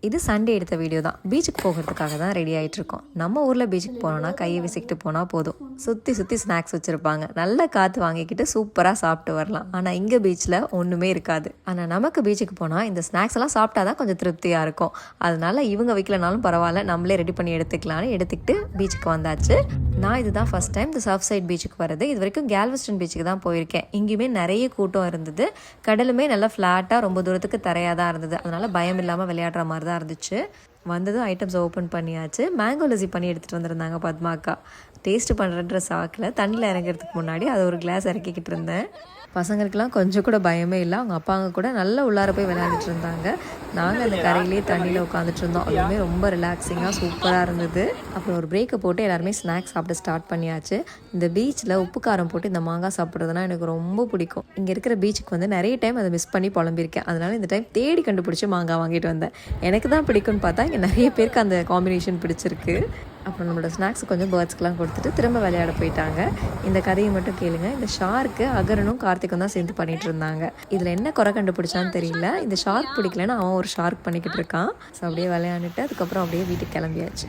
இது சண்டே எடுத்த வீடியோ தான். பீச்சுக்கு போகிறதுக்காக தான் ரெடி ஆகிட்டு இருக்கோம். நம்ம ஊரில் பீச்சுக்கு போனோம்னா கையை விசிக்கிட்டு போனால் போதும், சுற்றி சுற்றி ஸ்நாக்ஸ் வச்சுருப்பாங்க, நல்ல காற்று வாங்கிக்கிட்டு சூப்பராக சாப்பிட்டு வரலாம். ஆனால் இங்கே பீச்சில் ஒன்றுமே இருக்காது. ஆனால் நமக்கு பீச்சுக்கு போனால் இந்த ஸ்நாக்ஸ் எல்லாம் சாப்பிட்டா தான் கொஞ்சம் திருப்தியாக இருக்கும். அதனால இவங்க வைக்கலனாலும் பரவாயில்ல, நம்மளே ரெடி பண்ணி எடுத்துக்கலான்னு எடுத்துக்கிட்டு பீச்சுக்கு வந்தாச்சு. நான் இதுதான் ஃபர்ஸ்ட் டைம் இந்த சர்ஃப் சைட் பீச்சுக்கு வரது. இது வரைக்கும் கேல்வஸ்டன் பீச்சுக்கு தான் போயிருக்கேன். இங்கேயுமே நிறைய கூட்டம் இருந்தது. கடலுமே நல்லா ஃப்ளாட்டாக ரொம்ப தூரத்துக்கு தரையாக தான் இருந்தது. அதனால பயம் இல்லாமல் விளையாடுற மாதிரி தான் இருந்துச்சு. வந்ததும் ஐட்டம்ஸ் ஓப்பன் பண்ணியாச்சு. மேங்கோ லஸ்ஸி பண்ணி எடுத்துகிட்டு வந்திருந்தாங்க பத்மாக்கா. டேஸ்ட்டு பண்ணுறன்ற சாக்கில் தண்ணியில் இறங்கிறதுக்கு முன்னாடி அதை ஒரு கிளாஸ் இறக்கிக்கிட்டு இருந்தேன். பசங்களுக்கெல்லாம் கொஞ்சம் கூட பயமே இல்லை. அவங்க அப்பாங்க கூட நல்லா உள்ளார போய் விளையாண்டுட்டு இருந்தாங்க. நாங்கள் அந்த கரையிலேயே தண்ணியில் உட்காந்துட்டு இருந்தோம். அதுவுமே ரொம்ப ரிலாக்ஸிங்காக சூப்பராக இருந்தது. அப்புறம் ஒரு பிரேக்கை போட்டு எல்லாருமே ஸ்நாக்ஸ் சாப்பிட ஸ்டார்ட் பண்ணியாச்சு. இந்த பீச்சில் உப்பு காரம் போட்டு இந்த மாங்காய் சாப்பிட்றதுனா எனக்கு ரொம்ப பிடிக்கும். இங்கே இருக்கிற பீச்சுக்கு வந்து நிறைய டைம் அதை மிஸ் பண்ணி புலம்பியிருக்கேன். அதனால இந்த டைம் தேடி கண்டுபிடிச்சி மாங்காய் வாங்கிட்டு வந்தேன். எனக்கு தான் பிடிக்கும்னு பார்த்தா இங்கே நிறைய பேருக்கு அந்த காம்பினேஷன் பிடிச்சிருக்கு. அப்புறம் நம்மளோட ஸ்நாக்ஸ் கொஞ்சம் பேர்ட்ஸ்க்கெலாம் கொடுத்துட்டு திரும்ப விளையாட போயிட்டாங்க. இந்த கதையை மட்டும் கேளுங்க. இந்த ஷார்க்கு அகரனும் கார்த்திக்கும் தான் சேர்ந்து பண்ணிட்டு இருந்தாங்க. இதில் என்ன குறை கண்டுபிடிச்சான்னு தெரியல. இந்த ஷார்க் பிடிக்கலன்னு அவன் ஒரு ஷார்க் பண்ணிக்கிட்டு இருக்கான். ஸோ அப்படியே விளையாண்டுட்டு அதுக்கப்புறம் அப்படியே வீட்டுக்கு கிளம்பியாச்சு.